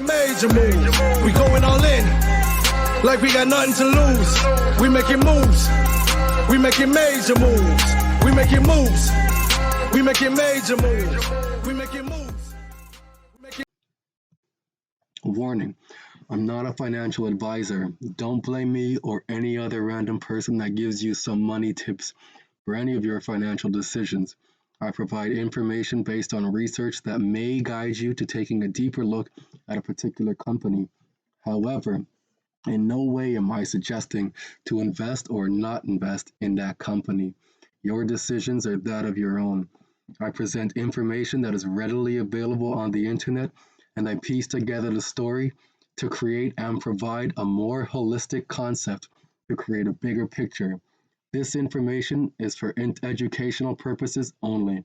Major moves. We going all in. Like we got nothing to lose. We making moves. We making major moves. We making moves. We making major moves. We making moves. Warning, I'm not a financial advisor. Don't blame me or any other random person that gives you some money tips for any of your financial decisions. I provide information based on research that may guide you to taking a deeper look at a particular company. However, in no way am I suggesting to invest or not invest in that company. Your decisions are that of your own. I present information that is readily available on the internet, and I piece together the story to create and provide a more holistic concept to create a bigger picture. This information is for educational purposes only.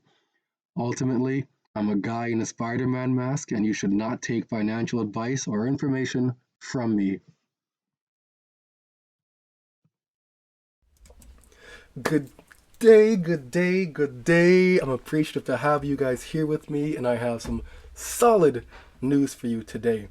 Ultimately, I'm a guy in a Spider-Man mask, and you should not take financial advice or information from me. Good day, good day, good day. I'm appreciative to have you guys here with me, and I have some solid news for you today.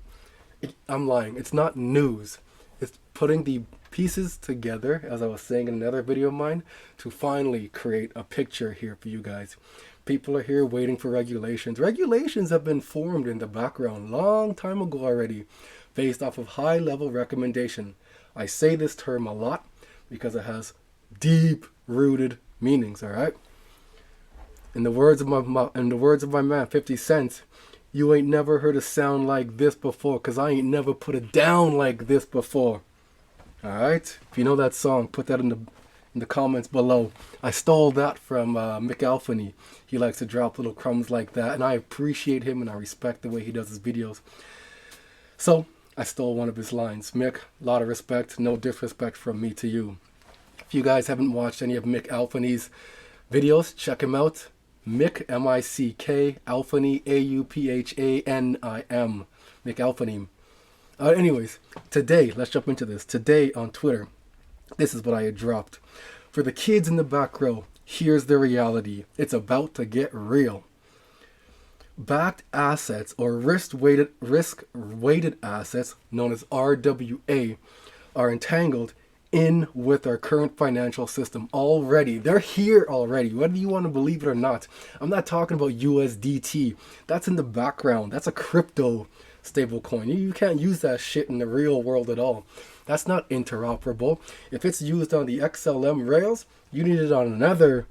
I'm lying, it's not news. It's putting the pieces together, as I was saying in another video of mine, to finally create a picture here for you guys. People are here waiting for regulations. Regulations have been formed in the background long time ago already, based off of high-level recommendation. I say this term a lot because it has deep-rooted meanings, all right? In the words of my man 50 Cent, you ain't never heard a sound like this before, cause I ain't never put it down like this before. All right? If you know that song, put that in the comments below. I stole that from Mick Alfany. He likes to drop little crumbs like that, and I appreciate him and I respect the way he does his videos. So I stole one of his lines. Mick, a lot of respect, no disrespect from me to you. If you guys haven't watched any of Mick Alfany's videos, check him out. Mick, M-I-C-K, Alfany, A-U-P-H-A-N-I-M. Mick Alfany. Anyways, today, let's jump into this. Today on Twitter, this is what I had dropped. For the kids in the back row, here's the reality. It's about to get real. Backed assets, or risk-weighted assets, known as RWA, are entangled in with our current financial system already. They're here already, whether you want to believe it or not. I'm not talking about USDT. That's in the background. That's a crypto stablecoin. You can't use that shit in the real world at all. That's not interoperable. If it's used on the XLM rails, you need it on another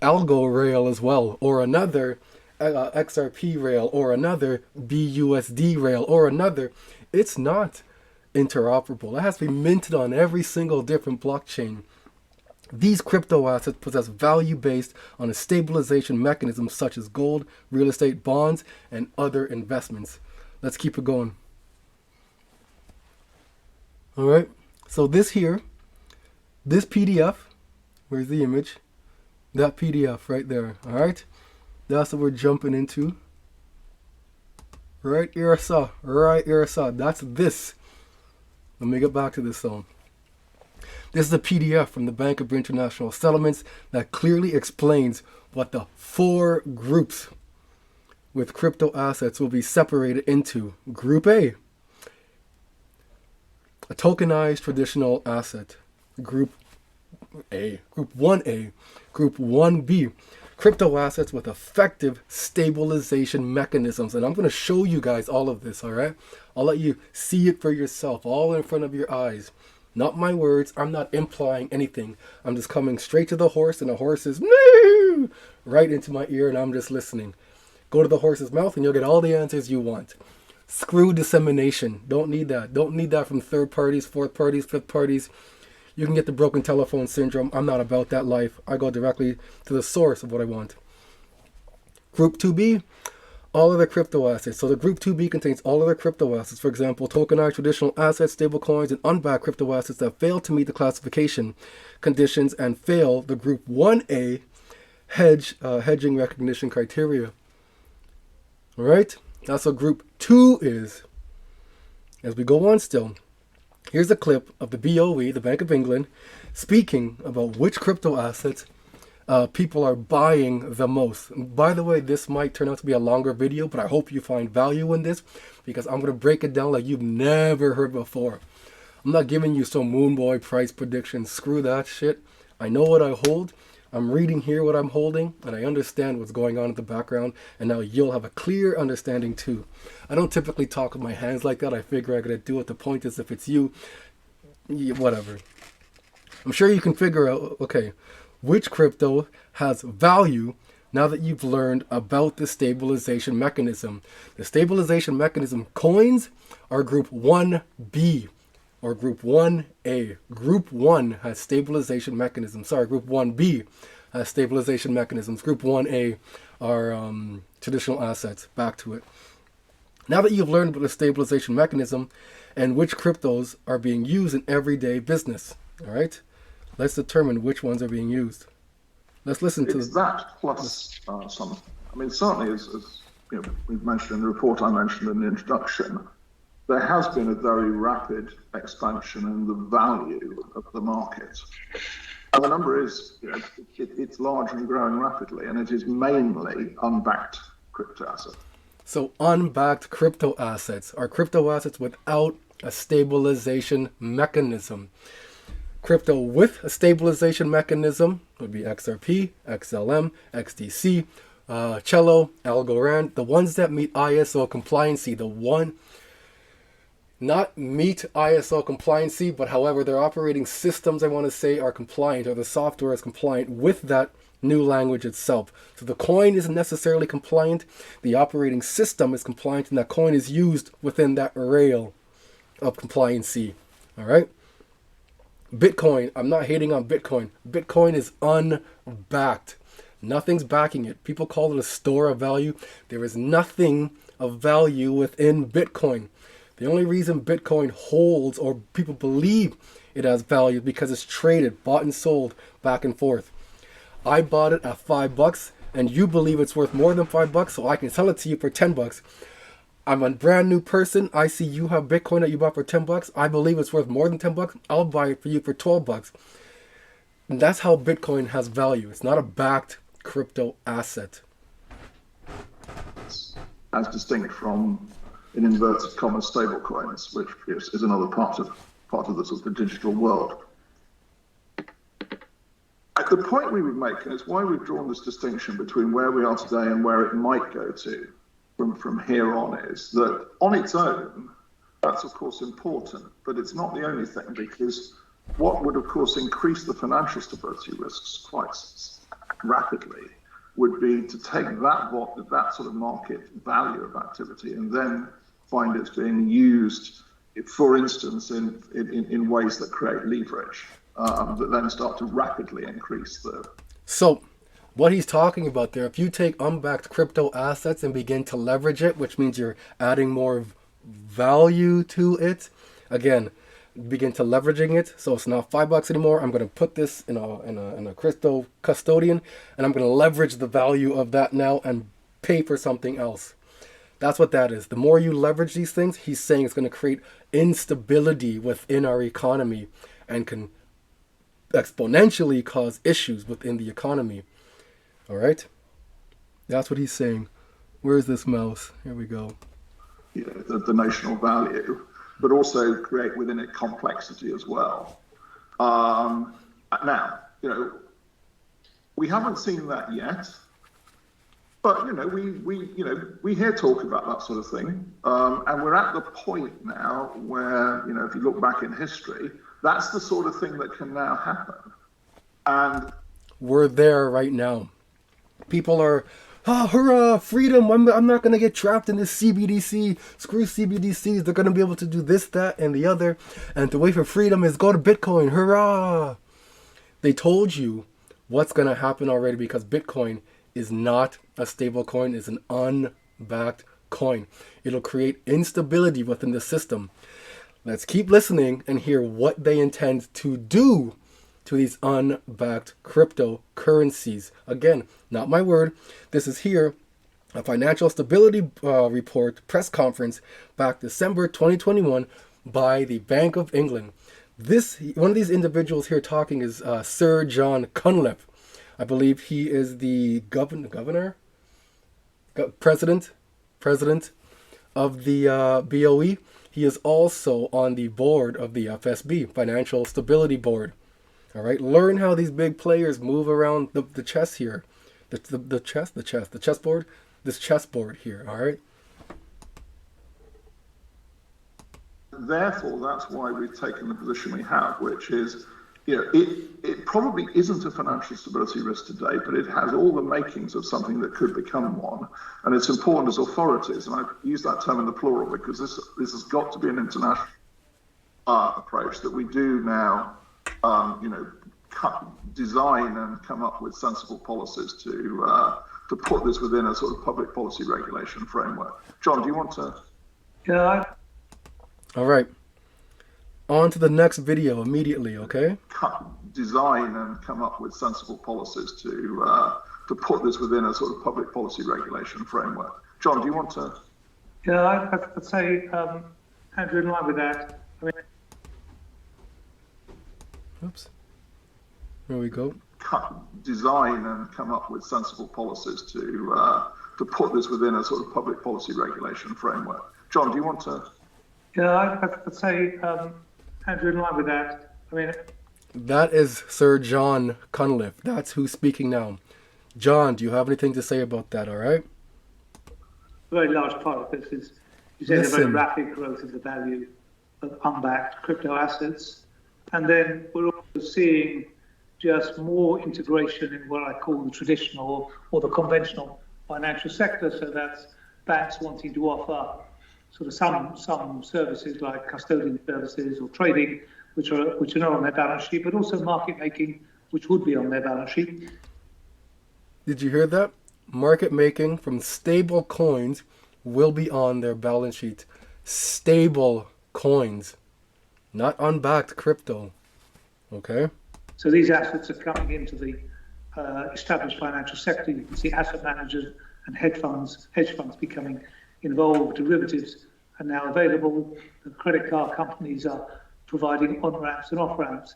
algo rail as well, or another XRP rail, or another BUSD rail, or another. It's not interoperable. It has to be minted on every single different blockchain. These crypto assets possess value based on a stabilization mechanism such as gold, real estate, bonds, and other investments. Let's keep it going. All right. So this PDF, where's the image? That PDF right there. All right. That's what we're jumping into. Right here, sir. Right here, sir. That's this. Let me get back to this zone. This is a PDF from the Bank of International Settlements that clearly explains what the 4 groups with crypto assets will be separated into. Group A, a tokenized traditional asset. Group A, Group 1A, Group 1B, crypto assets with effective stabilization mechanisms. And I'm going to show you guys all of this, all right? I'll let you see it for yourself, all in front of your eyes. Not my words. I'm not implying anything. I'm just coming straight to the horse, and the horse is right into my ear, and I'm just listening. Go to the horse's mouth, and you'll get all the answers you want. Screw dissemination. Don't need that. Don't need that from third parties, fourth parties, fifth parties. You can get the broken telephone syndrome. I'm not about that life. I go directly to the source of what I want. Group 2B, all other crypto assets. So the Group 2B contains all other crypto assets. For example, tokenized traditional assets, stablecoins, and unbacked crypto assets that fail to meet the classification conditions and fail the Group 1A hedging recognition criteria. All right? That's what Group 2 is. As we go on still, here's a clip of the BOE, the Bank of England, speaking about which crypto assets people are buying the most. By the way, this might turn out to be a longer video, but I hope you find value in this because I'm going to break it down like you've never heard before. I'm not giving you some Moonboy price prediction. Screw that shit. I know what I hold. I'm reading here what I'm holding, and I understand what's going on in the background, and now you'll have a clear understanding too. I don't typically talk with my hands like that. I figure I gotta do it. The point is, if it's you, whatever. I'm sure you can figure out, okay, which crypto has value now that you've learned about the stabilization mechanism. The stabilization mechanism coins are group 1B. Or group 1A. Group 1 has stabilization mechanisms. Sorry, group 1B has stabilization mechanisms. Group 1A are traditional assets. Back to it. Now that you've learned about the stabilization mechanism and which cryptos are being used in everyday business, all right, let's determine which ones are being used. Let's listen to that plus some. I mean, certainly, as you know, we've mentioned in the report, I mentioned in the introduction, there has been a very rapid expansion in the value of the market. And the number is, you know, it's large and growing rapidly, and it is mainly unbacked crypto assets. So unbacked crypto assets are crypto assets without a stabilization mechanism. Crypto with a stabilization mechanism would be XRP, XLM, XDC, Cello, Algorand, the ones that meet ISO compliancy, the one not meet ISO compliancy, but however their operating systems, I want to say, are compliant, or the software is compliant with that new language itself. So the coin isn't necessarily compliant, the operating system is compliant, and that coin is used within that rail of compliancy. All right? Bitcoin, I'm not hating on Bitcoin. Bitcoin is unbacked. Nothing's backing it. People call it a store of value. There is nothing of value within Bitcoin. The only reason Bitcoin holds or people believe it has value is because it's traded, bought and sold back and forth. I bought it at $5 and you believe it's worth more than $5, so I can sell it to you for $10. I'm a brand new person. I see you have Bitcoin that you bought for $10. I believe it's worth more than $10. I'll buy it for you for $12. And that's how Bitcoin has value. It's not a backed crypto asset. As distinct from, in inverted commas, stablecoins, which is another part of the sort of digital world. The point we would make, and it's why we've drawn this distinction between where we are today and where it might go to from here on, is that on its own, that's of course important, but it's not the only thing, because what would of course increase the financial stability risks quite rapidly would be to take that sort of market value of activity and then find it's being used, for instance, in ways that create leverage, that then start to rapidly increase the... So, what he's talking about there, if you take unbacked crypto assets and begin to leverage it, which means you're adding more value to it, again, begin to leveraging it, so it's not $5 anymore. I'm going to put this in a crypto custodian, and I'm going to leverage the value of that now and pay for something else. That's what that is. The more you leverage these things, he's saying it's going to create instability within our economy and can exponentially cause issues within the economy. All right? That's what he's saying. Where's this mouse? Here we go. You know, the notional value, but also create within it complexity as well. Now, you know, we haven't seen that yet. But, you know, we hear talk about that sort of thing. And we're at the point now where, you know, if you look back in history, that's the sort of thing that can now happen. And we're there right now. People are, oh, hurrah, freedom. I'm not going to get trapped in this CBDC. Screw CBDCs. They're going to be able to do this, that, and the other. And the way for freedom is go to Bitcoin. Hurrah. They told you what's going to happen already, because Bitcoin is not a stable coin, is an unbacked coin. It'll create instability within the system. Let's keep listening and hear what they intend to do to these unbacked cryptocurrencies. Again, not my word. This is here, a financial stability report press conference back December 2021 by the Bank of England. One of these individuals here talking is Sir John Cunliffe. I believe he is the president of the BOE. He is also on the board of the FSB, Financial Stability Board. All right, learn how these big players move around the chess here, the chessboard, this chessboard here. All right. Therefore, that's why we've taken the position we have, which is, it probably isn't a financial stability risk today, but it has all the makings of something that could become one. And it's important as authorities, and I use that term in the plural because this has got to be an international approach that we do now, design and come up with sensible policies to put this within a sort of public policy regulation framework. John, do you want to? Yeah. All right. On to the next video immediately, okay? Design and come up with sensible policies to put this within a sort of public policy regulation framework. John, do you want to? Yeah, I'd say, Andrew, in line with that. I mean, Oops. There we go. Design and come up with sensible policies to put this within a sort of public policy regulation framework. John, do you want to? Yeah, I'd say, Andrew, in line with that. I mean, that is Sir John Cunliffe. That's who's speaking now. John, do you have anything to say about that? All right. a very large part of this is, you say, the very rapid growth of the value of unbacked crypto assets. And then we're also seeing just more integration in what I call the traditional or the conventional financial sector. So that's banks wanting to offer sort of some services like custodian services or trading, which are not on their balance sheet, but also market making, which would be on their balance sheet. Did you hear that? Market making from stable coins will be on their balance sheet. Stable coins, not unbacked crypto. Okay? So these assets are coming into the established financial sector. You can see asset managers and hedge funds becoming involved. Derivatives are now available. The credit card companies are providing on-ramps and off-ramps.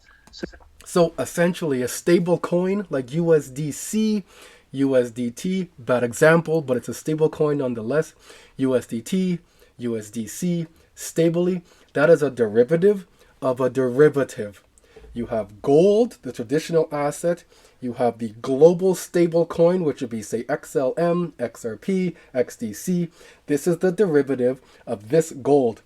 So essentially a stable coin like USDC, USDT, bad example, but it's a stable coin nonetheless. USDT, USDC, stably, that is a derivative of a derivative. You have gold, the traditional asset. You have the global stable coin, which would be, say, XLM, XRP, XDC. This is the derivative of this gold.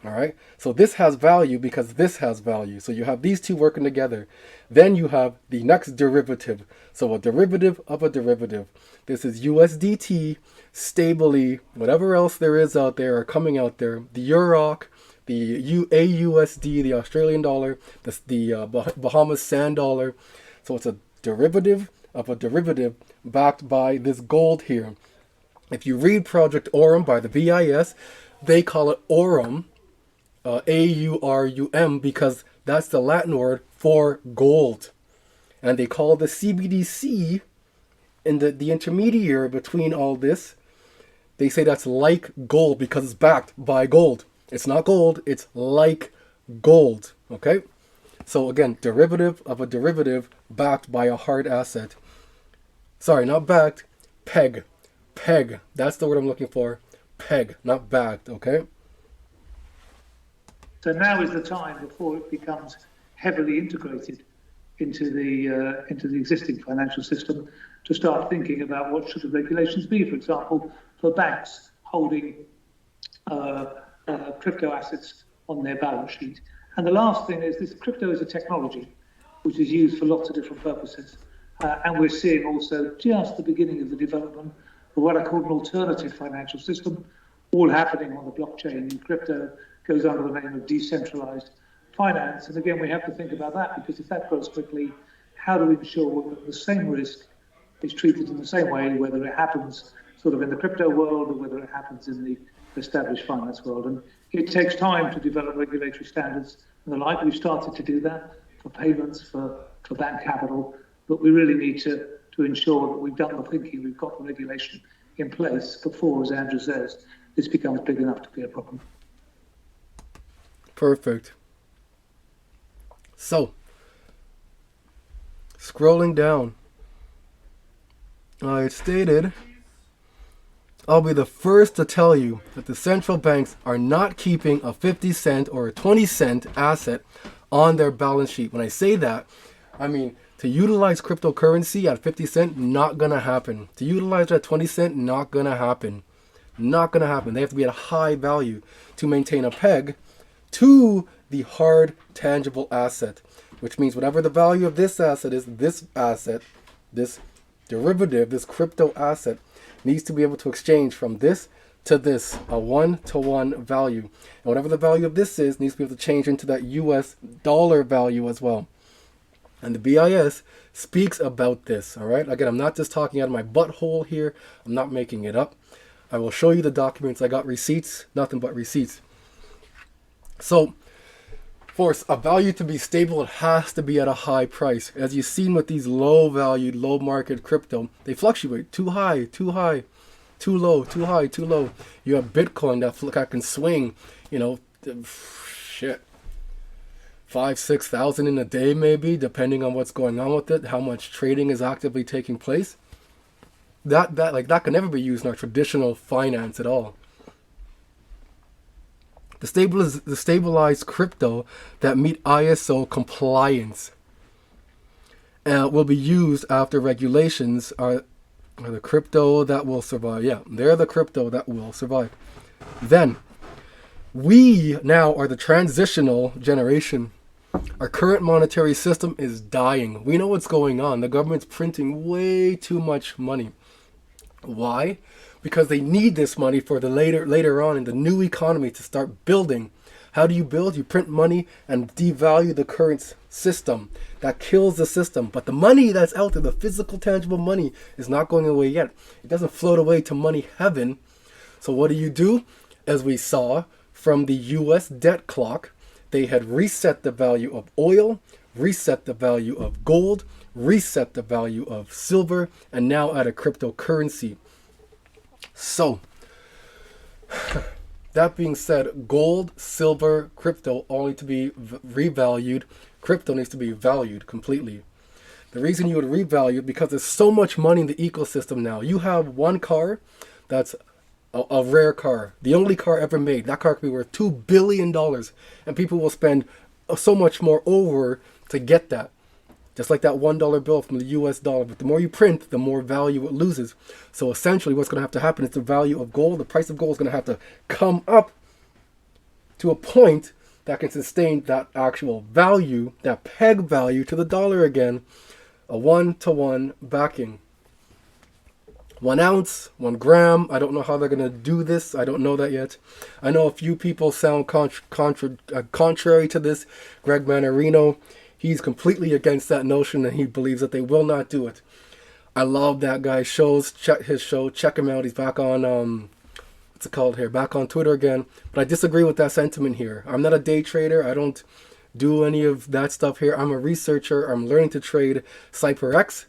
All right. So this has value because this has value. So you have these two working together. Then you have the next derivative. So a derivative of a derivative. This is USDT, stably, whatever else there is out there or coming out there. The EUROC, the AUSD, the Australian dollar, the Bahamas sand dollar. So it's a derivative of a derivative backed by this gold here. If you read Project Aurum by the BIS, they call it Aurum. AURUM, because that's the Latin word for gold. And they call the CBDC in the intermediary between all this, they say that's like gold because it's backed by gold. It's not gold, it's like gold. Okay? So again, derivative of a derivative backed by a hard asset. Sorry, not backed, peg. Peg. That's the word I'm looking for. Peg, not backed, okay? So now is the time before it becomes heavily integrated into the existing financial system to start thinking about what should the regulations be, for example, for banks holding crypto assets on their balance sheet. And the last thing is this: crypto is a technology which is used for lots of different purposes. And we're seeing also just the beginning of the development of what I call an alternative financial system, all happening on the blockchain. And crypto goes under the name of decentralized finance. And again, we have to think about that, because if that grows quickly, how do we ensure that the same risk is treated in the same way, whether it happens sort of in the crypto world or whether it happens in the established finance world? And it takes time to develop regulatory standards and the like. We've started to do that for payments, for bank capital, but we really need to ensure that we've done the thinking, we've got the regulation in place before, as Andrew says, this becomes big enough to be a problem. Perfect. So, scrolling down, It stated, I'll be the first to tell you that the central banks are not keeping a 50 cent or a 20 cent asset on their balance sheet. When I say that, I mean to utilize cryptocurrency at 50 cent, not gonna happen. To utilize it at 20 cent, not gonna happen. Not gonna happen. They have to be at a high value to maintain a peg to the hard tangible asset, which means whatever the value of this asset is, this asset, this derivative, this crypto asset needs to be able to exchange from this to this, a 1-to-1 value. And whatever the value of this is, needs to be able to change into that US dollar value as well. And the BIS speaks about this, all right? Again, I'm not just talking out of my butthole here. I'm not making it up. I will show you the documents. I got receipts, nothing but receipts. So, for a value to be stable, it has to be at a high price. As you've seen with these low valued, low market crypto, they fluctuate too high, too high, too low, too high, too low. You have Bitcoin that can swing, shit, 5,000-6,000 in a day maybe, depending on what's going on with it, how much trading is actively taking place. That can never be used in our traditional finance at all. The stabilized crypto that meet ISO compliance will be used after regulations are the crypto that will survive. Yeah, they're the crypto that will survive. Then, we now are the transitional generation. Our current monetary system is dying. We know what's going on. The government's printing way too much money. Why? Because they need this money for the later on in the new economy to start building. How do you build? You print money and devalue the current system. That kills the system. But the money that's out there, the physical, tangible money, is not going away yet. It doesn't float away to money heaven. So what do? As we saw from the US debt clock, they had reset the value of oil, reset the value of gold, reset the value of silver, and now add a cryptocurrency. So, that being said, gold, silver, crypto all need to be revalued. Crypto needs to be valued completely. The reason you would revalue it because there's so much money in the ecosystem now. You have one car that's a rare car, the only car ever made. That car could be worth $2 billion, and people will spend so much more over to get that. Just like that $1 bill from the US dollar. But the more you print, the more value it loses. So essentially what's going to have to happen is the value of gold, the price of gold is going to have to come up to a point that can sustain that actual value, that peg value to the dollar again. A 1-to-1 backing. 1 ounce, 1 gram. I don't know how they're going to do this. I don't know that yet. I know a few people sound contrary to this. Greg Manarino, he's completely against that notion and he believes that they will not do it. I love that guy's shows. Check his show. Check him out. He's back on, what's it called here? Back on Twitter again. But I disagree with that sentiment here. I'm not a day trader. I don't do any of that stuff here. I'm a researcher. I'm learning to trade. Cypress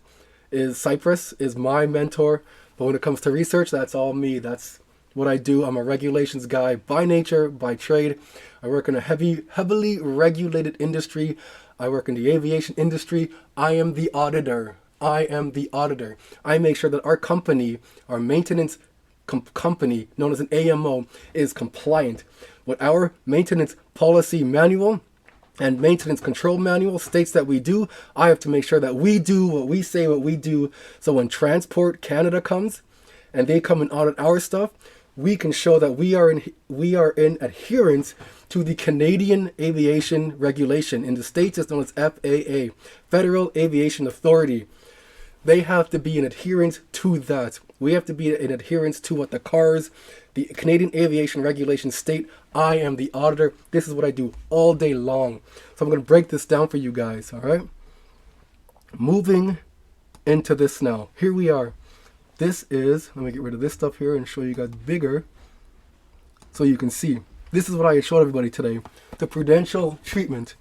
is my mentor. But when it comes to research, that's all me. That's what I do. I'm a regulations guy by nature, by trade. I work in a heavily regulated industry. I work in the aviation industry. I am the auditor. I make sure that our company, our maintenance company, known as an AMO, is compliant. What our maintenance policy manual and maintenance control manual states that we do, I have to make sure that we do what we say what we do. So when Transport Canada comes and they come and audit our stuff, we can show that we are in adherence to the Canadian aviation regulation. In the States, it's known as FAA, Federal Aviation Authority. They have to be in adherence to that. We have to be in adherence to what the CARS, the Canadian aviation regulations state. I am the auditor. This is what I do all day long. So I'm going to break this down for you guys, all right? Moving into this now. Here we are. This is, let me get rid of this stuff here and show you guys bigger so you can see. This is what I showed everybody today. The prudential treatment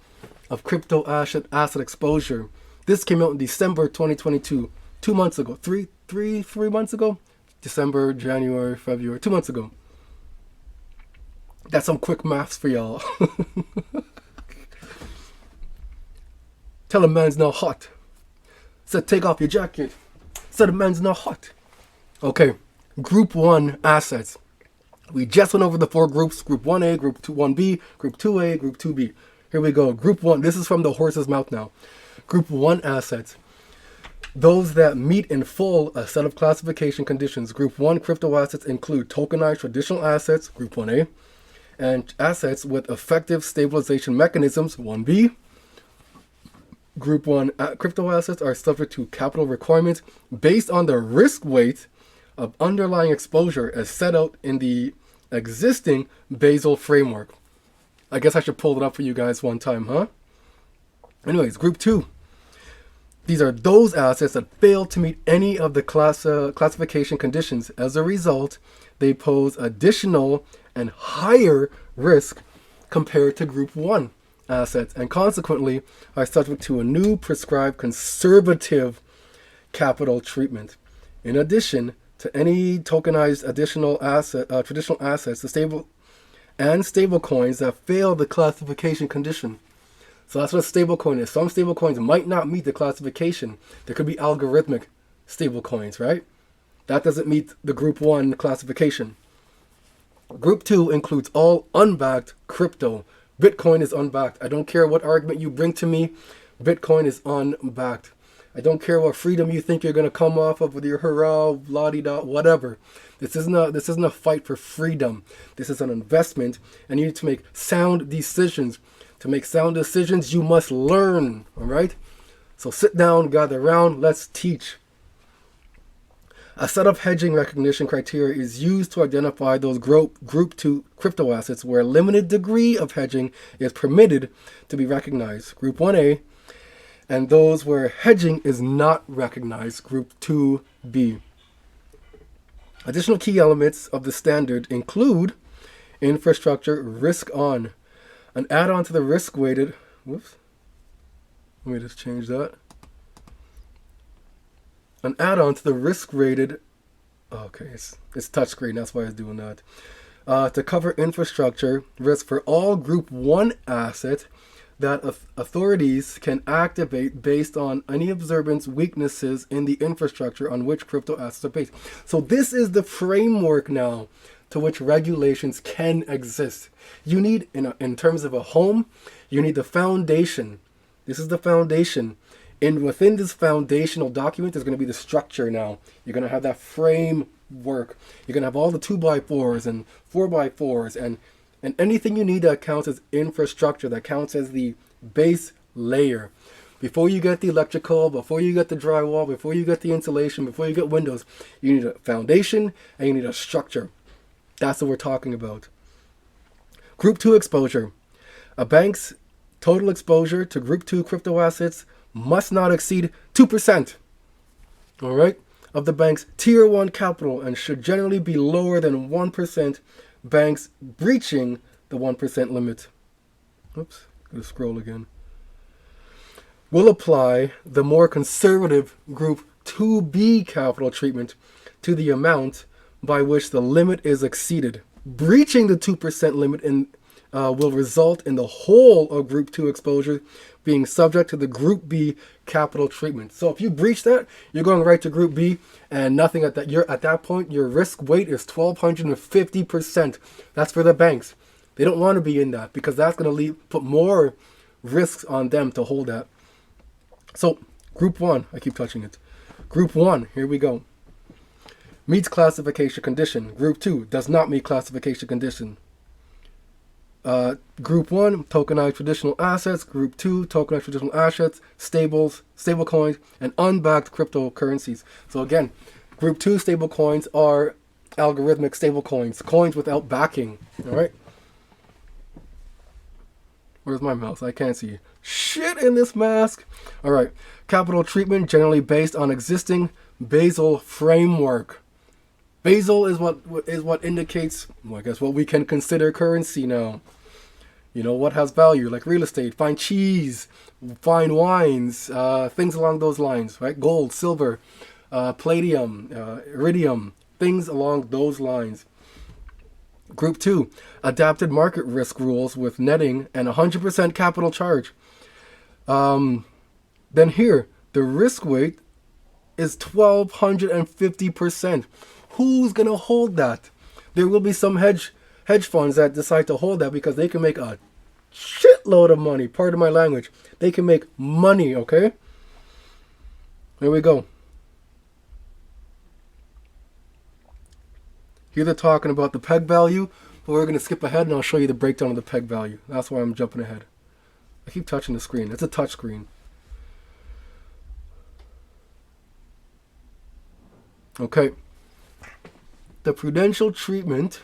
of crypto asset exposure. This came out in December 2022, 2 months ago, three months ago, December, January, February, 2 months ago. That's some quick maths for y'all. Tell a man's now hot. Said take off your jacket. So the man's not hot. Okay, Group 1 assets. We just went over the 4 groups, Group 1A, Group 1B, Group 2A, Group 2B. Here we go, Group 1. This is from the horse's mouth now. Group 1 assets. Those that meet in full a set of classification conditions. Group 1 crypto assets include tokenized traditional assets, Group 1A, and assets with effective stabilization mechanisms, 1B. Group 1 crypto assets are subject to capital requirements based on the risk weight of underlying exposure as set out in the existing Basel framework. I guess I should pull it up for you guys one time, huh? Anyways, Group 2. These are those assets that fail to meet any of the classification conditions. As a result, they pose additional and higher risk compared to Group 1 assets, and consequently are subject to a new prescribed conservative capital treatment. In addition to any tokenized additional traditional assets, the stable coins that fail the classification condition. So that's what a stablecoin is. Some stablecoins might not meet the classification. There could be algorithmic stablecoins, right? That doesn't meet the Group 1 classification. Group 2 includes all unbacked crypto. Bitcoin is unbacked. I don't care what argument you bring to me. Bitcoin is unbacked. I don't care what freedom you think you're going to come off of with your hurrah, la-di-da, whatever. This isn't a fight for freedom. This is an investment, and you need to make sound decisions. To make sound decisions, you must learn, all right? So sit down, gather around, let's teach. A set of hedging recognition criteria is used to identify those Group 2 crypto assets where a limited degree of hedging is permitted to be recognized, Group 1A, and those where hedging is not recognized, Group 2B. Additional key elements of the standard include infrastructure risk on, an add-on to the risk-weighted, whoops, let me just change that. An add-on to the risk-rated, okay, it's touchscreen, that's why it's doing that. To cover infrastructure risk for all Group 1 assets that authorities can activate based on any observance weaknesses in the infrastructure on which crypto assets are based. So this is the framework now to which regulations can exist. You need, in terms of a home, you need the foundation. This is the foundation. And within this foundational document, there's going to be the structure now. You're going to have that framework. You're going to have all the 2x4s and 4x4s and anything you need that counts as infrastructure, that counts as the base layer. Before you get the electrical, before you get the drywall, before you get the insulation, before you get windows, you need a foundation and you need a structure. That's what we're talking about. Group 2 exposure. A bank's total exposure to Group 2 crypto assets must not exceed 2%, all right, of the bank's Tier 1 capital and should generally be lower than 1%, banks breaching the 1% limit. Oops, gotta scroll again. Will apply the more conservative Group 2B capital treatment to the amount by which the limit is exceeded. Breaching the 2% limit will result in the whole of Group 2 exposure being subject to the Group B capital treatment. So if you breach that, you're going right to Group B and nothing at that. At that point, your risk weight is 1,250%. That's for the banks. They don't want to be in that because that's going to put more risks on them to hold that. So Group 1, I keep touching it. Group 1, here we go. Meets classification condition. Group 2 does not meet classification condition. Group 1, tokenized traditional assets. Group 2, tokenized traditional assets, stablecoins, and unbacked cryptocurrencies. So again, Group 2 stablecoins are algorithmic stablecoins, coins without backing. All right. Where's my mouse? I can't see. Shit in this mask. All right. Capital treatment generally based on existing Basel framework. Basel is what indicates, well, I guess, what we can consider currency now. You know, what has value, like real estate, fine cheese, fine wines, things along those lines, right? Gold, silver, palladium, iridium, things along those lines. Group 2, adapted market risk rules with netting and 100% capital charge. Then here, the risk weight is 1,250%. Who's going to hold that? There will be some hedge funds that decide to hold that because they can make a shitload of money. Pardon my language. They can make money, okay? There we go. Here they're talking about the peg value, but we're going to skip ahead and I'll show you the breakdown of the peg value. That's why I'm jumping ahead. I keep touching the screen. It's a touch screen. Okay. The prudential treatment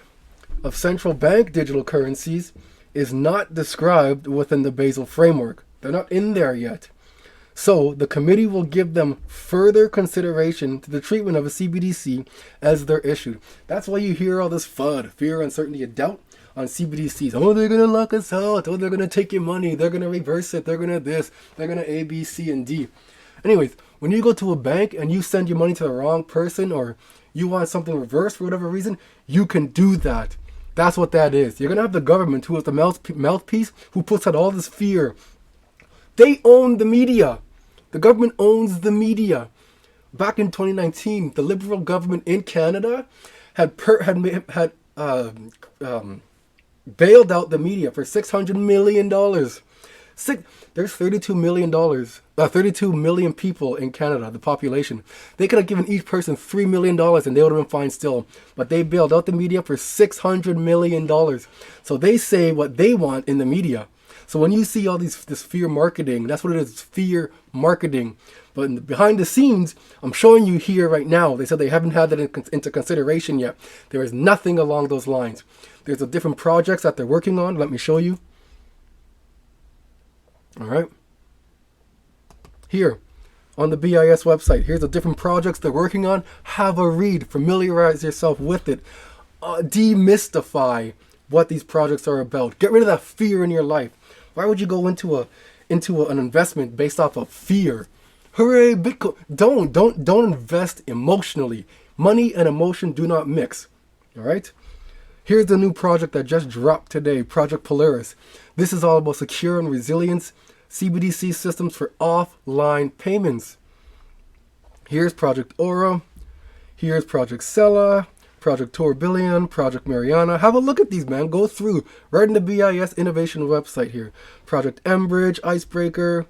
of central bank digital currencies is not described within the Basel framework. They're not in there yet. So the committee will give them further consideration to the treatment of a CBDC as they're issued. That's why you hear all this FUD, fear, uncertainty, and doubt on CBDCs. Oh, they're going to lock us out. Oh, they're going to take your money. They're going to reverse it. They're going to this. They're going to A, B, C, and D. Anyways, when you go to a bank and you send your money to the wrong person or you want something reversed for whatever reason, you can do that. That's what that is. You're going to have the government who is the mouthpiece who puts out all this fear. They own the media. The government owns the media. Back in 2019, the Liberal government in Canada had bailed out the media for $600 million. There's $32 million people in Canada, the population. They could have given each person $3 million and they would have been fine still. But they bailed out the media for $600 million. So they say what they want in the media. So when you see all this fear marketing, that's what it is, fear marketing. But behind the scenes, I'm showing you here right now, they said they haven't had that into consideration yet. There is nothing along those lines. There's a different projects that they're working on. Let me show you. All right. Here on the BIS website, here's the different projects they're working on. Have a read, familiarize yourself with it. Demystify what these projects are about. Get rid of that fear in your life. Why would you go into an investment based off of fear? Hooray, Bitcoin. Don't invest emotionally. Money and emotion do not mix. All right? Here's the new project that just dropped today, Project Polaris. This is all about secure and resilience CBDC systems for offline payments. Here's Project Aura. Here's Project Sella, Project Tourbillon, Project Mariana. Have a look at these, man. Go through. Right in the BIS innovation website here. Project Enbridge, Icebreaker.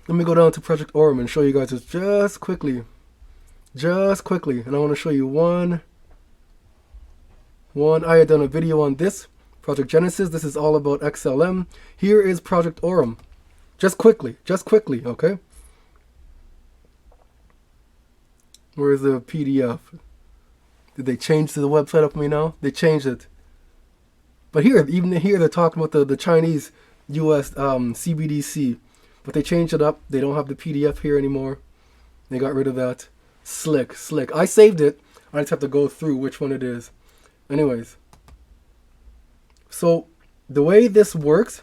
Let me go down to Project Aura and show you guys this just quickly. And I want to show you one. I had done a video on this. Project Genesis. This is all about XLM. Here is Project Aurum. Just quickly, okay? Where's the PDF? Did they change the website up for me now? They changed it. But even here, they're talking about the Chinese US CBDC. But they changed it up. They don't have the PDF here anymore. They got rid of that. Slick. I saved it. I just have to go through which one it is. Anyways. So the way this works,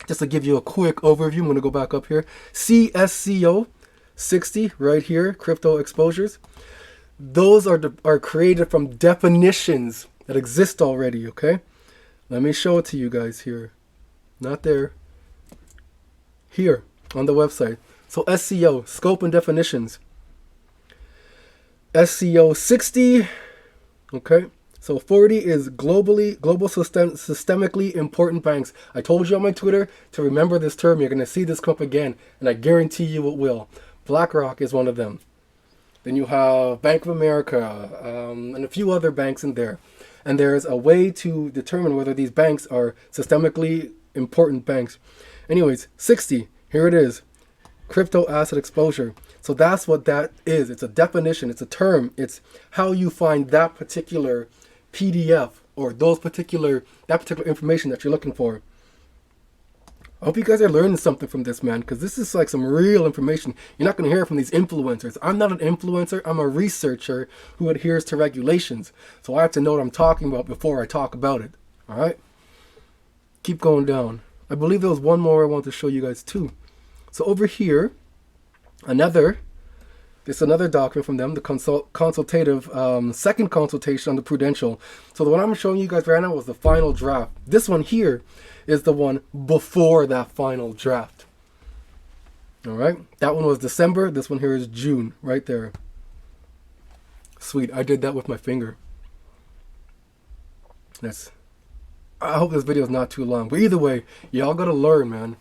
just to give you a quick overview, I'm going to go back up here. CSCO 60 right here, crypto exposures. Those are created from definitions that exist already, okay? Let me show it to you guys here. Not there. Here on the website. So SCO, scope and definitions. SCO 60, okay? So 40 is global systemically important banks. I told you on my Twitter to remember this term. You're going to see this come up again, and I guarantee you it will. BlackRock is one of them. Then you have Bank of America and a few other banks in there. And there's a way to determine whether these banks are systemically important banks. Anyways, 60, here it is. Crypto asset exposure. So that's what that is. It's a definition. It's a term. It's how you find that particular PDF or that particular information that you're looking for. I hope you guys are learning something from this, man, because this is like some real information. You're not going to hear from these influencers. I'm not an influencer. I'm a researcher who adheres to regulations. So I have to know what I'm talking about before I talk about it. All right? Keep going down. I believe there was one more I want to show you guys too. So over here, another document from them, the consultative second consultation on the prudential. So the one I'm showing you guys right now was the final draft. This one here is the one before that final draft. All right. That one was December. This one here is June, right there. Sweet. I did that with my finger. I hope this video is not too long. But either way, y'all gotta learn, man.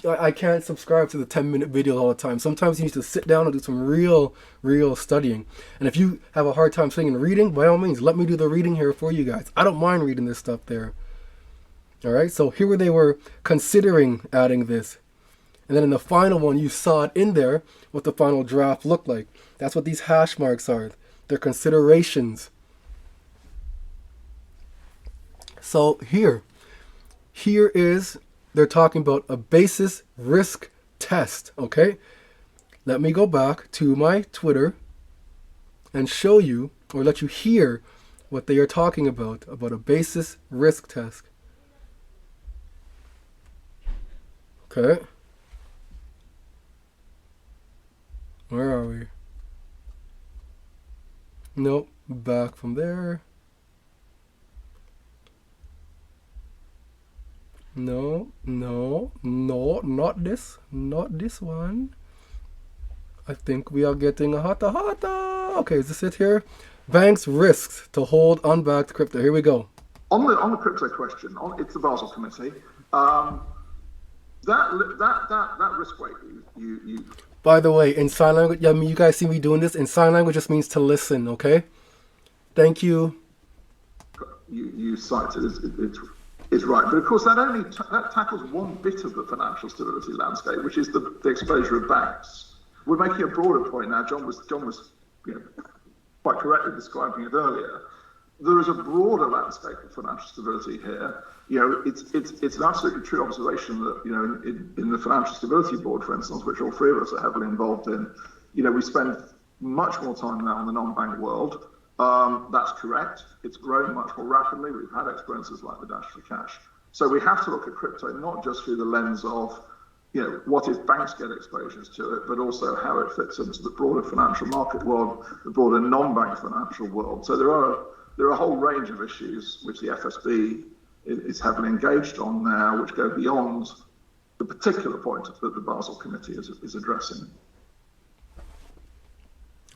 I can't subscribe to the 10-minute videos all the time. Sometimes you need to sit down and do some real studying. And if you have a hard time sitting and reading, by all means, let me do the reading here for you guys. I don't mind reading this stuff there. All right, so here where they were considering adding this. And then in the final one, you saw it in there, what the final draft looked like. That's what these hash marks are. They're considerations. So here is, they're talking about a basis risk test, okay? Let me go back to my Twitter and show you, or let you hear what they are talking about a basis risk test. Okay. Where are we? Nope, back from there. No, not this one. I think we are getting a hata. Okay, is this it here? Banks' risks to hold unbacked crypto. Here we go. On the crypto question, it's the Basel Committee. That risk weight you. By the way, in sign language, I mean, you guys see me doing this. In sign language, just means to listen. Okay. Thank you. You cited it's right, but of course that tackles one bit of the financial stability landscape, which is the exposure of banks. We're making a broader point now. John was quite correctly describing it earlier. There is a broader landscape of financial stability here. It's an absolutely true observation that in the Financial Stability Board, for instance, which all three of us are heavily involved in, we spend much more time now in the non-bank world. That's correct. It's grown much more rapidly. We've had experiences like the dash for cash. So we have to look at crypto not just through the lens of, what if banks get exposures to it, but also how it fits into the broader financial market world, the broader non-bank financial world. So there are a whole range of issues which the FSB is heavily engaged on now, which go beyond the particular point that the Basel Committee is addressing.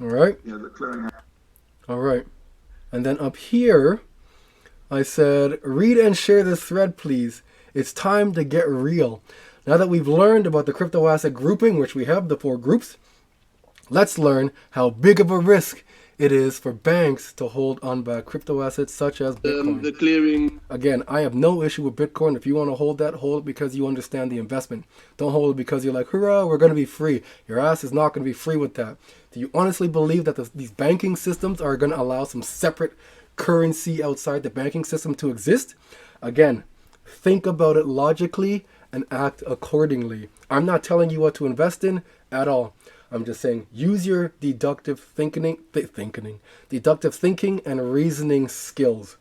All right. The clearing. All right. And then up here, I said, read and share this thread, please. It's time to get real. Now that we've learned about the crypto asset grouping, which we have the 4 groups, let's learn how big of a risk it is for banks to hold unbacked crypto assets such as Bitcoin. The clearing. Again, I have no issue with Bitcoin. If you want to hold it because you understand the investment. Don't hold it because you're like, hurrah, we're going to be free. Your ass is not going to be free with that. Do you honestly believe that these banking systems are going to allow some separate currency outside the banking system to exist? Again, think about it logically and act accordingly. I'm not telling you what to invest in at all. I'm just saying use your deductive thinking and reasoning skills.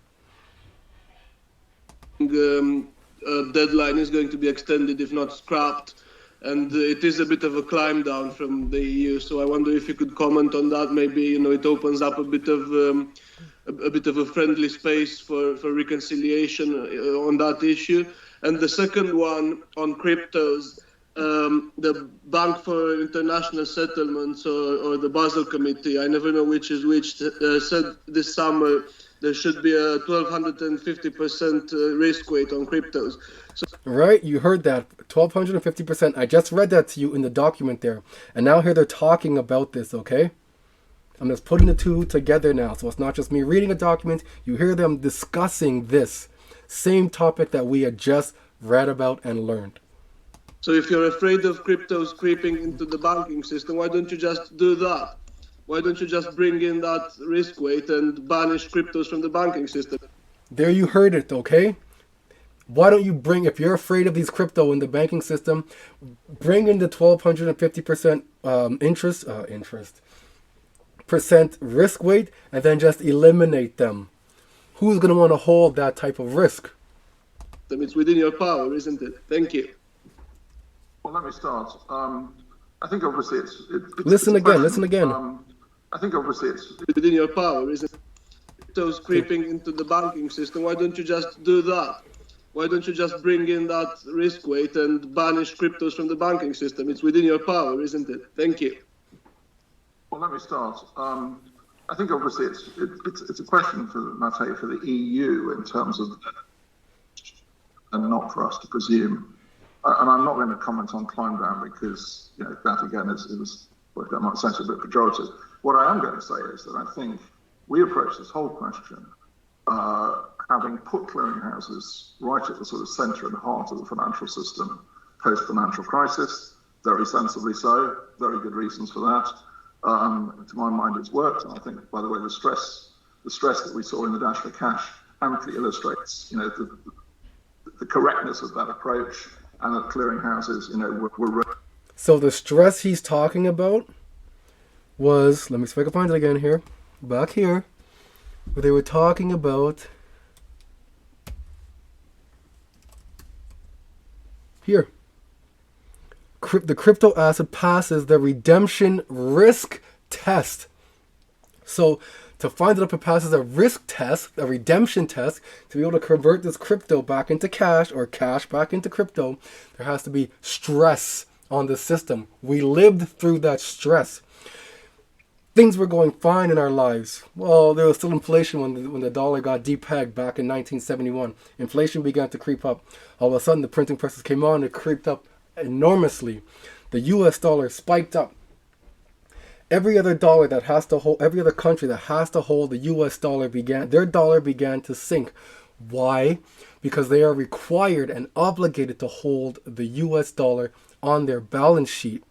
Deadline is going to be extended, if not scrapped, and it is a bit of a climb down from the EU. So I wonder if you could comment on that. Maybe it opens up a bit of a friendly space for reconciliation on that issue. And the second one on cryptos. The Bank for International Settlements or the Basel Committee, I never know which is which, said this summer there should be a 1,250% risk weight on cryptos. So, right, you heard that, 1,250%. I just read that to you in the document there. And now here they're talking about this, okay? I'm just putting the two together now. So it's not just me reading a document. You hear them discussing this same topic that we had just read about and learned. So if you're afraid of cryptos creeping into the banking system, why don't you just do that? Why don't you just bring in that risk weight and banish cryptos from the banking system? There you heard it, okay? Why don't you if you're afraid of these crypto in the banking system, bring in the 1,250% percent risk weight and then just eliminate them. Who's going to want to hold that type of risk? It's within your power, isn't it? Thank you. Well, let me start. I think obviously it's listen again. I think obviously it's within your power, isn't it? Those creeping into the banking system. Why don't you just do that? Why don't you just bring in that risk weight and banish cryptos from the banking system? It's within your power, isn't it? Thank you. Well, let me start. I think obviously it's a question for Matej, for the EU in terms of, and not for us to presume. And I'm not going to comment on climb down because that again that might sound a bit pejorative. What I am going to say is that I think we approach this whole question having put clearinghouses right at the sort of centre and heart of the financial system post-financial crisis, very sensibly so, very good reasons for that. To my mind, it's worked, and I think, by the way, the stress that we saw in the Dash for Cash amply illustrates, the correctness of that approach, and that clearinghouses, were. So the stress he's talking about was, let me see if I can find it again here, back here, where they were talking about here. The crypto asset passes the redemption risk test. So to find out if it passes a risk test, a redemption test, to be able to convert this crypto back into cash or cash back into crypto, there has to be stress on the system. We lived through that stress. Things were going fine in our lives. Well, there was still inflation when the dollar got depegged back in 1971. Inflation began to creep up. All of a sudden, the printing presses came on. It creeped up enormously. The U.S. dollar spiked up. Every other dollar that has to hold, every other country that has to hold the U.S. dollar their dollar began to sink. Why? Because they are required and obligated to hold the U.S. dollar on their balance sheet.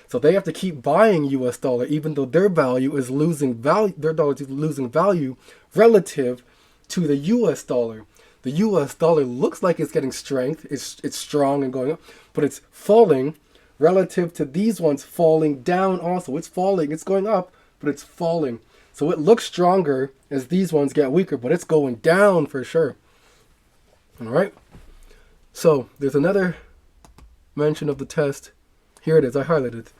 So they have to keep buying U.S. dollar, even though their value is losing value. Their dollar is losing value relative to the U.S. dollar. The U.S. dollar looks like it's getting strength. It's strong and going up, but it's falling relative to these ones falling down also. It's falling. It's going up, but it's falling. So it looks stronger as these ones get weaker, but it's going down for sure. All right. So there's another mention of the test. Here it is. I highlighted it.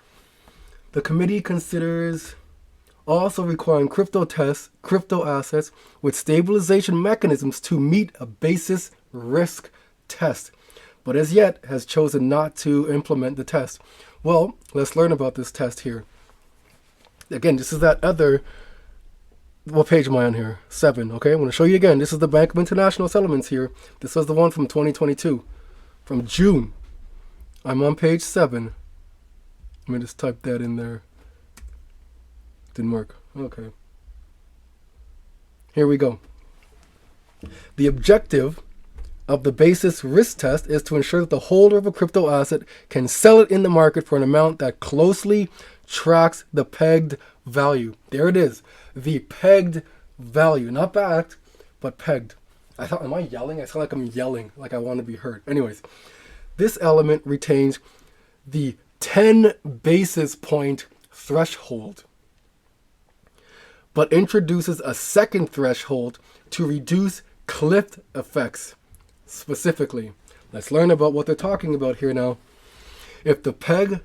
The committee considers also requiring crypto assets with stabilization mechanisms to meet a basis risk test, but as yet has chosen not to implement the test. Well, let's learn about this test here. Again, this is that other, what page am I on here? 7, okay? I'm going to show you again. This is the Bank of International Settlements here. This was the one from 2022, from June. I'm on page 7. Let me just type that in there. Didn't work. Okay. Here we go. The objective of the basis risk test is to ensure that the holder of a crypto asset can sell it in the market for an amount that closely tracks the pegged value. There it is. The pegged value. Not backed, but pegged. Am I yelling? I sound like I'm yelling, like I want to be heard. Anyways, this element retains the 10 basis point threshold, but introduces a second threshold to reduce cliff effects. Specifically, let's learn about what they're talking about here now. If the peg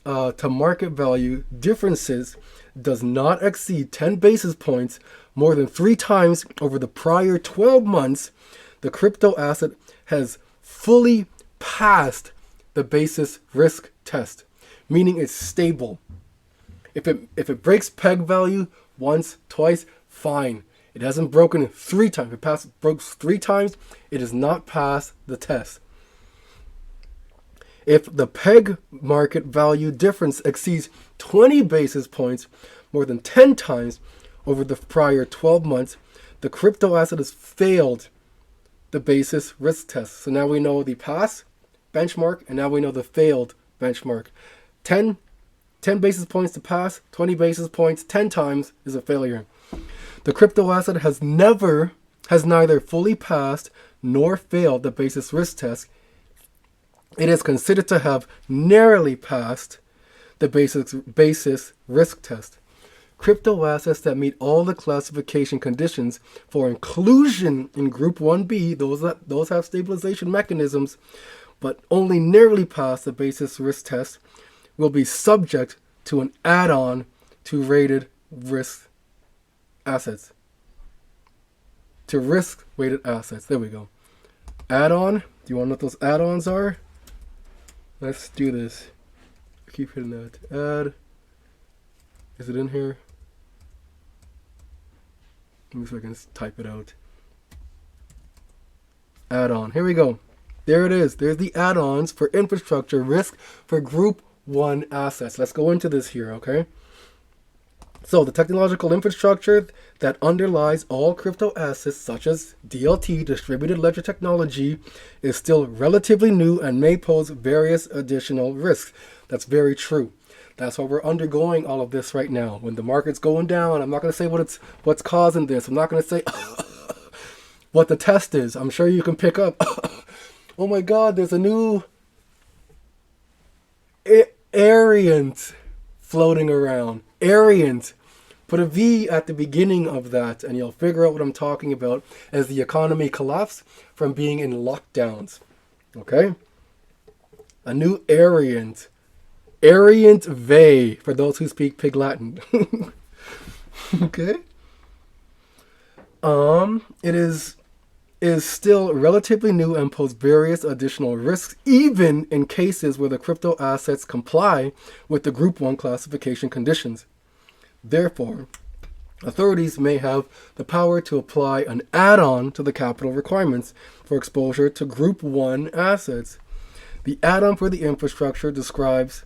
to market value differences does not exceed 10 basis points more than 3 times over the prior 12 months, the crypto asset has fully passed the basis risk test, meaning it's stable. If it breaks peg value once, twice, fine. It hasn't broken 3 times. If it broke 3 times, it has not passed the test. If the peg market value difference exceeds 20 basis points more than 10 times over the prior 12 months, the crypto asset has failed the basis risk test. So now we know the pass benchmark, and now we know the failed benchmark. 10 basis points to pass, 20 basis points 10 times is a failure. The crypto asset has neither fully passed nor failed the basis risk test. It is considered to have narrowly passed the basis risk test. Crypto assets that meet all the classification conditions for inclusion in Group 1B, those have stabilization mechanisms, but only narrowly pass the basis risk test, will be subject to an add-on to rated risk assets. To risk-weighted assets. There we go. add-on. Do you want to know what those add-ons are? Let's do this. I keep hitting that. Add. Is it in here? Let me see if I can type it out. Add-on. Here we go. There it is. There's the add-ons for infrastructure risk for Group 1 assets. Let's go into this here, okay? So the technological infrastructure that underlies all crypto assets, such as DLT, distributed ledger technology, is still relatively new and may pose various additional risks. That's very true. That's why we're undergoing all of this right now. When the market's going down, I'm not going to say what's causing this. I'm not going to say what the test is. I'm sure you can pick up. Oh my God, there's a new variant floating around. Variant. Put a V at the beginning of that and you'll figure out what I'm talking about as the economy collapsed from being in lockdowns. Okay? A new variant. Variant V for those who speak Pig Latin. Okay? It is still relatively new and poses various additional risks, even in cases where the crypto assets comply with the Group 1 classification conditions. Therefore, authorities may have the power to apply an add-on to the capital requirements for exposure to Group 1 assets. The add-on for the infrastructure described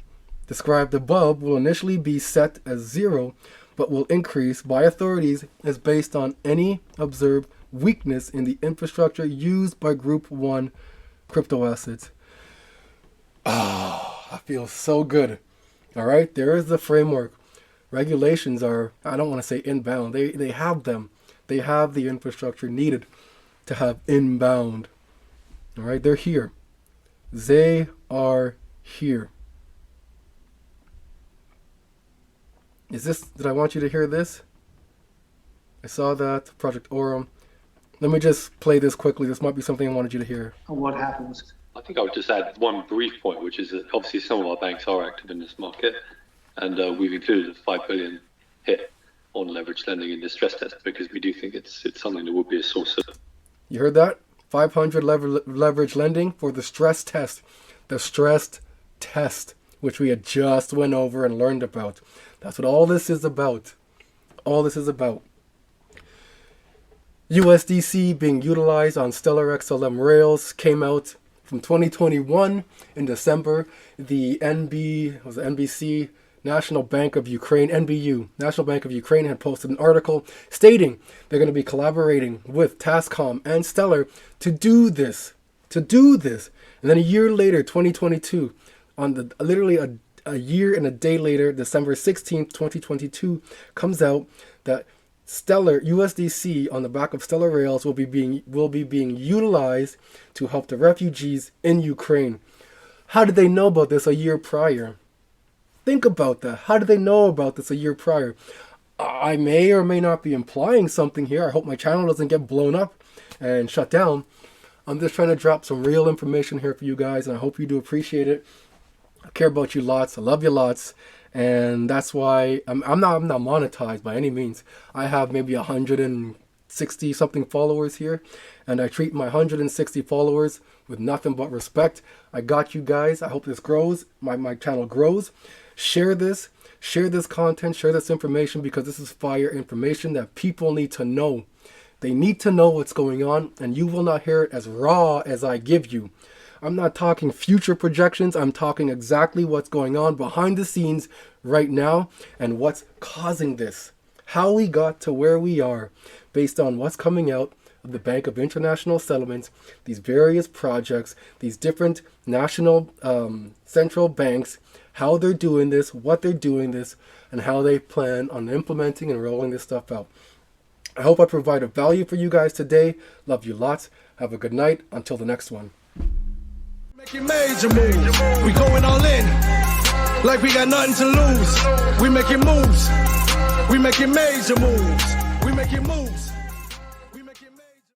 above will initially be set as 0, but will increase by authorities as based on any observed weakness in the infrastructure used by Group 1 crypto assets. Oh, I feel so good. All right, there is the framework. Regulations are, I don't want to say inbound. They have them. They have the infrastructure needed to have inbound. All right, they're here. They are here. Did I want you to hear this? I saw that, Project Aurum. Let me just play this quickly. This might be something I wanted you to hear. And what happens? I think I would just add one brief point, which is that obviously some of our banks are active in this market, and we've included a 5 billion hit on leverage lending in the stress test because we do think it's something that would be a source of. You heard that? 500 leverage lending for the stress test. The stress test, which we had just went over and learned about. That's what all this is about. All this is about. USDC being utilized on Stellar XLM rails came out from 2021 in December. The NBC, National Bank of Ukraine, NBU, National Bank of Ukraine had posted an article stating they're going to be collaborating with Tascom and Stellar to do this. And then a year later, 2022, literally a year and a day later, December 16th, 2022, comes out that Stellar USDC on the back of Stellar Rails will be being utilized to help the refugees in Ukraine. How did they know about this a year prior? Think about that. How did they know about this a year prior? I may or may not be implying something here. I hope my channel doesn't get blown up and shut down. I'm just trying to drop some real information here for you guys, and I hope you do appreciate it. I care about you lots. I love you lots. And that's why I'm not monetized by any means. I have maybe 160 something followers here, and I treat my 160 followers with nothing but respect. I got you guys. I hope this grows. My channel grows. Share this content, share this information, because this is fire information that people need to know. They need to know what's going on, and you will not hear it as raw as I give you. I'm not talking future projections. I'm talking exactly what's going on behind the scenes right now and what's causing this. How we got to where we are based on what's coming out of the Bank of International Settlements, these various projects, these different national central banks, how they're doing this, what they're doing this, and how they plan on implementing and rolling this stuff out. I hope I provided value for you guys today. Love you lots. Have a good night. Until the next one. Making major moves. We going all in. Like we got nothing to lose. We making moves. We making major moves. We making moves.